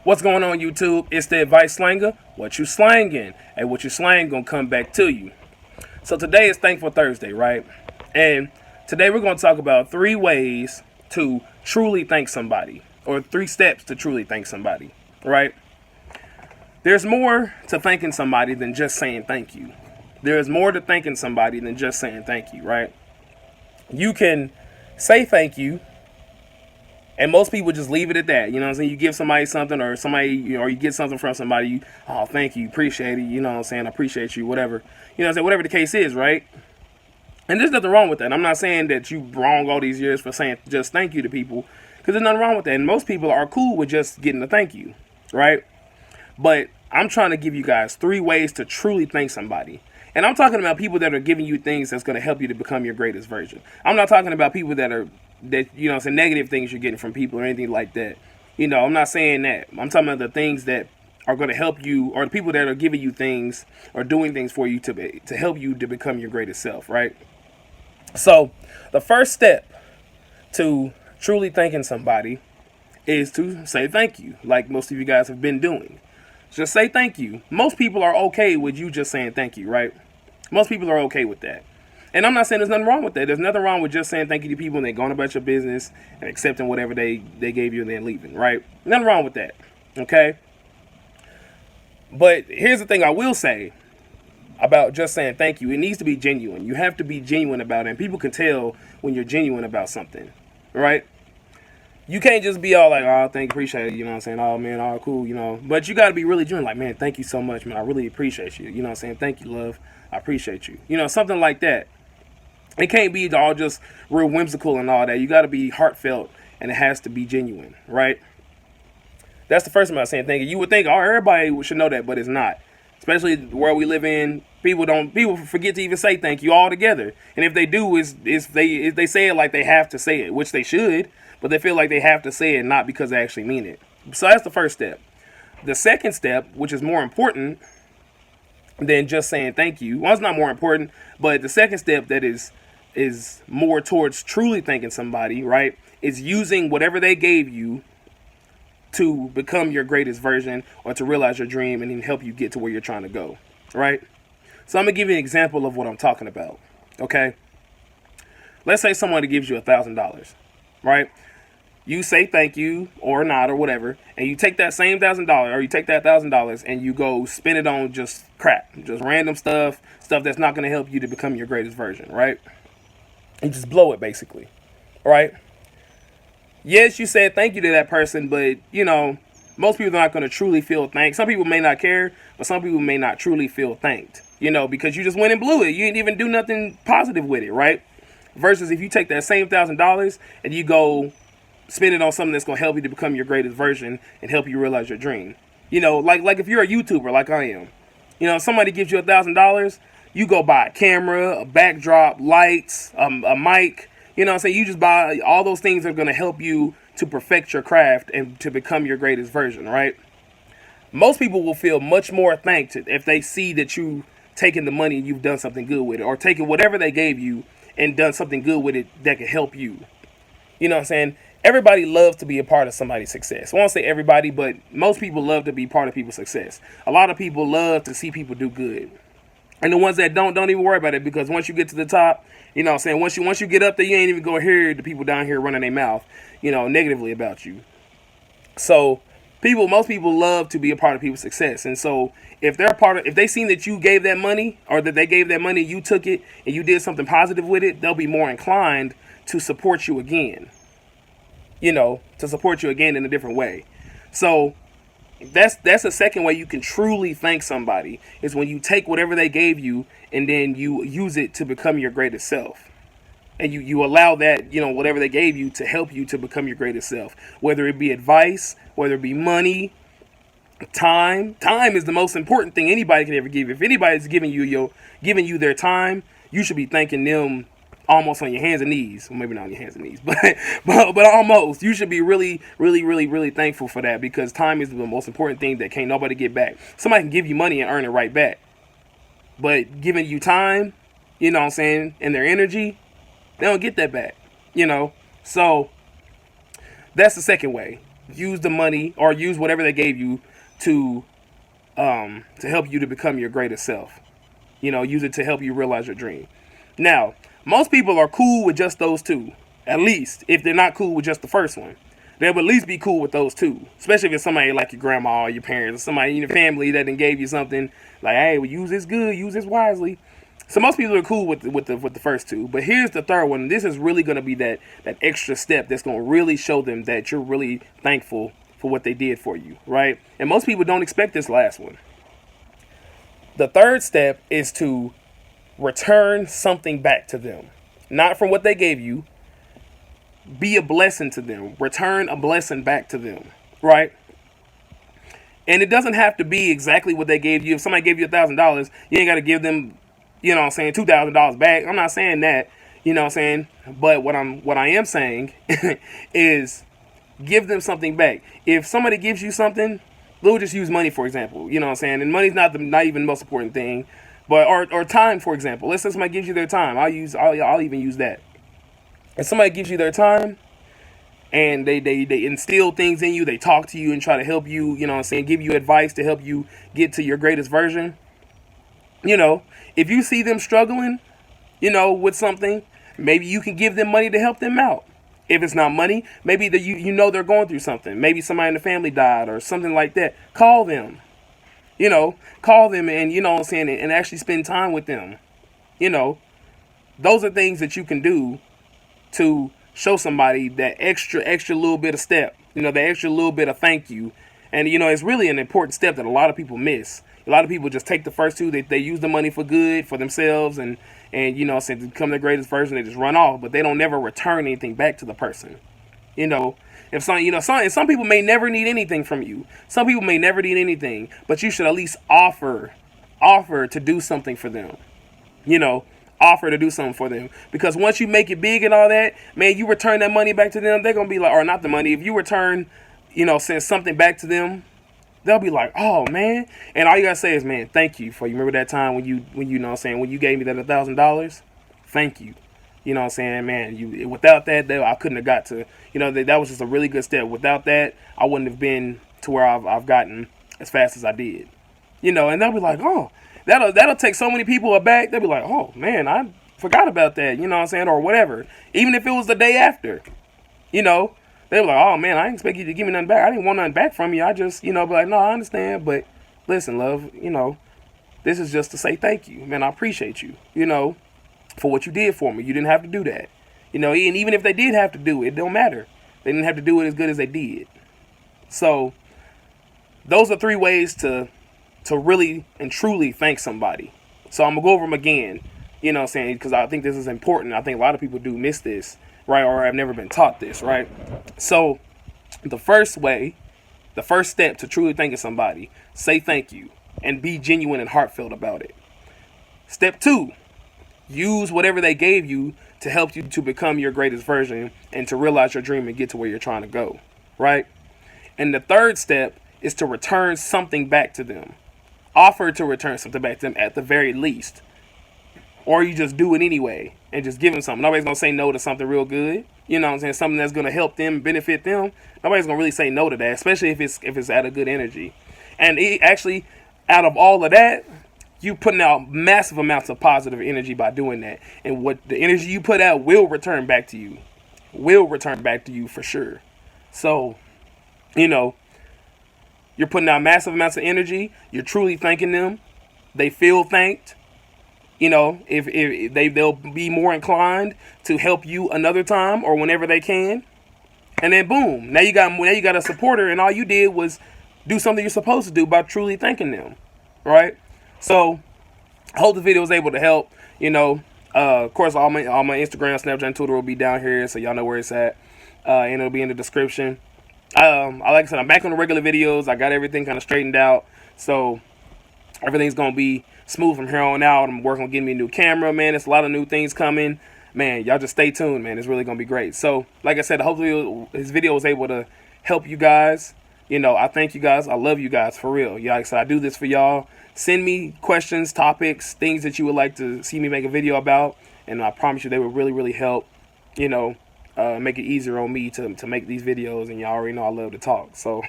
What's going on, YouTube? It's the advice slanger. What you slanging? And what you slang gonna come back to you. So today is Thankful Thursday, right? And today we're gonna talk about 3 ways to truly thank somebody, or 3 steps to truly thank somebody, right? There's more to thanking somebody than just saying thank you. There's more to thanking somebody than just saying thank you, right? You can say thank you, and most people just leave it at that. You know what I'm saying? You give somebody something, or somebody, or you get something from somebody, oh, thank you, appreciate it, you know what I'm saying, I appreciate you, whatever. You know what I'm saying? Whatever the case is, right? And there's nothing wrong with that. I'm not saying that you wrong all these years for saying just thank you to people, because there's nothing wrong with that. And most people are cool with just getting a thank you, right? But I'm trying to give you guys 3 ways to truly thank somebody. And I'm talking about people that are giving you things that's going to help you to become your greatest version. I'm not talking about people that you know, some negative things you're getting from people or anything like that. You know, I'm not saying that. I'm talking about the things that are going to help you, or the people that are giving you things or doing things for you to help you to become your greatest self, right? So the first step to truly thanking somebody is to say thank you, like most of you guys have been doing. Just say thank you. Most people are okay with you just saying thank you, right? Most people are okay with that. And I'm not saying there's nothing wrong with that. There's nothing wrong with just saying thank you to people and then going about your business and accepting whatever they gave you and then leaving, right? Nothing wrong with that, okay? But here's the thing I will say about just saying thank you. It needs to be genuine. You have to be genuine about it. And people can tell when you're genuine about something, right? You can't just be all like, oh, thank you, appreciate it, you know what I'm saying? Oh, man, all cool, you know. But you got to be really genuine, like, man, thank you so much, man. I really appreciate you. You know what I'm saying? Thank you, love. I appreciate you. You know, something like that. It can't be all just real whimsical and all that. You got to be heartfelt, and it has to be genuine, right? That's the first thing I'm saying thank you. You would think, oh, everybody should know that, but it's not. Especially where we live in, people forget to even say thank you altogether. And if they do, they say it like they have to say it, which they should, but they feel like they have to say it not because they actually mean it. So that's the first step. The second step, which is more important than just saying thank you. Well, it's not more important, but the second step that is more towards truly thanking somebody, right, is using whatever they gave you to become your greatest version, or to realize your dream and then help you get to where you're trying to go, right? So I'm going to give you an example of what I'm talking about, okay? Let's say someone gives you $1,000, right? You say thank you or not or whatever, and you take that same $1,000, or you take that $1,000 and you go spend it on just crap, just random stuff that's not going to help you to become your greatest version, right? You just blow it, basically, right? Yes, you said thank you to that person, but, you know, most people are not going to truly feel thanked. Some people may not care, but some people may not truly feel thanked, you know, because you just went and blew it. You didn't even do nothing positive with it, right? Versus if you take that same $1,000 and you go spend it on something that's going to help you to become your greatest version and help you realize your dream. You know, like if you're a YouTuber like I am, you know, somebody gives you $1,000, you go buy a camera, a backdrop, lights, a mic. You know what I'm saying? You just buy all those things that are going to help you to perfect your craft and to become your greatest version, right? Most people will feel much more thanked if they see that you taken the money and you've done something good with it, or taken whatever they gave you and done something good with it that can help you. You know what I'm saying? Everybody loves to be a part of somebody's success. I won't say everybody, but most people love to be part of people's success. A lot of people love to see people do good. And the ones that don't even worry about it, because once you get to the top, you know what I'm saying, once you get up there, you ain't even going to hear the people down here running their mouth, you know, negatively about you. So most people love to be a part of people's success. And so if they seen that you gave that money, or that they gave that money, you took it and you did something positive with it, they'll be more inclined to support you again, you know, to support you again in a different way. So that's the second way you can truly thank somebody, is when you take whatever they gave you and then you use it to become your greatest self. And you allow that, you know, whatever they gave you to help you to become your greatest self. Whether it be advice, whether it be money, time. Time is the most important thing anybody can ever give. If anybody's giving you their time, you should be thanking them almost on your hands and knees. Well, maybe not on your hands and knees, but almost. You should be really, really, really, really thankful for that, because time is the most important thing that can't nobody get back. Somebody can give you money and earn it right back, but giving you time, you know what I'm saying, and their energy, they don't get that back, you know. So that's the second way. use the money or use whatever they gave you to help you to become your greatest self. Use it to help you realize your dream. Now, most people are cool with just those two. At least, if they're not cool with just the first one, they would at least be cool with those two. Especially if it's somebody like your grandma or your parents or somebody in your family that then gave you something like, hey, well, use this good, use this wisely. So most people are cool with the first two. But here's the third one. This is really going to be that extra step that's going to really show them that you're really thankful for what they did for you, right? And most people don't expect this last one. The third step is to return something back to them. Not from what they gave you. Be a blessing to them. Return a blessing back to them, right? And it doesn't have to be exactly what they gave you. If somebody gave you $1,000, you ain't got to give them, $2,000 back. I'm not saying that, But what I am saying is give them something back. If somebody gives you something, we'll just use money, for example, And money's not even the most important thing, but or time, for example. Let's say somebody gives you their time. I'll even use that. If somebody gives you their time and they instill things in you, they talk to you and try to help you, give you advice to help you get to your greatest version. If you see them struggling, with something, maybe you can give them money to help them out. If it's not money, maybe they're going through something. Maybe somebody in the family died or something like that. Call them. Call them and, and actually spend time with them. Those are things that you can do to show somebody that extra little bit of step, the extra little bit of thank you. And, it's really an important step that a lot of people miss. A lot of people just take the first two. They use the money for good, for themselves, and to become their greatest version, they just run off. But they don't never return anything back to the person. If some people may never need anything from you. Some people may never need anything, but you should at least offer to do something for them. Offer to do something for them, because once you make it big and all that, man, you return that money back to them, they're gonna be like, or not the money, if you return, send something back to them, they'll be like, oh man, and all you gotta say is, man, thank you for, you remember that time when you when you gave me that $1,000, thank you, man, without that, I couldn't have got to, that was just a really good step. Without that, I wouldn't have been to where I've gotten as fast as I did, and they'll be like, oh. That'll take so many people aback. They'll be like, oh, man, I forgot about that, or whatever. Even if it was the day after, they'll be like, oh, man, I didn't expect you to give me nothing back. I didn't want nothing back from you. I just, be like, no, I understand. But listen, love, this is just to say thank you. Man, I appreciate you, for what you did for me. You didn't have to do that. And even if they did have to do it, it don't matter. They didn't have to do it as good as they did. So those are 3 ways to really and truly thank somebody. So I'm going to go over them again, because I think this is important. I think a lot of people do miss this, right, or have never been taught this, right? So the first step to truly thanking somebody, say thank you and be genuine and heartfelt about it. Step 2, use whatever they gave you to help you to become your greatest version and to realize your dream and get to where you're trying to go, right? And the third step is to return something back to them. Offer to return something back to them at the very least. Or you just do it anyway and just give them something. Nobody's going to say no to something real good. Something that's going to help them, benefit them. Nobody's going to really say no to that, especially if it's at a good energy. And actually, out of all of that, you putting out massive amounts of positive energy by doing that. And what the energy you put out will return back to you. Will return back to you for sure. So, you're putting out massive amounts of energy. You're truly thanking them. They feel thanked. If they'll be more inclined to help you another time or whenever they can. And then boom, now you got a supporter, and all you did was do something you're supposed to do by truly thanking them, right? So I hope the video was able to help. Of course, all my Instagram, Snapchat, and Twitter will be down here, so y'all know where it's at, and it'll be in the description. Like I said, I'm back on the regular videos. I got everything kind of straightened out, so everything's gonna be smooth from here on out. I'm working on getting me a new camera, man. There's a lot of new things coming, man. Y'all just stay tuned, man. It's really gonna be great. So, like I said, hopefully this video was able to help you guys. I thank you guys. I love you guys for real. Yeah, like I said, I do this for y'all. Send me questions, topics, things that you would like to see me make a video about, and I promise you they will really, really help. make it easier on me to make these videos, and y'all already know I love to talk. So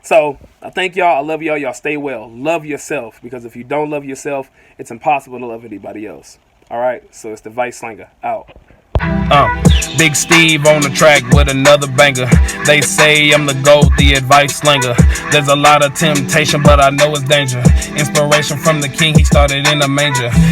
so I thank y'all. I love y'all. Y'all stay well. Love yourself, because if you don't love yourself, it's impossible to love anybody else. All right, so it's the Vice Slinger out. Big Steve on the track with another banger. They say I'm the GOAT, the advice slinger. There's a lot of temptation, but I know it's danger. Inspiration from the king, he started in a manger.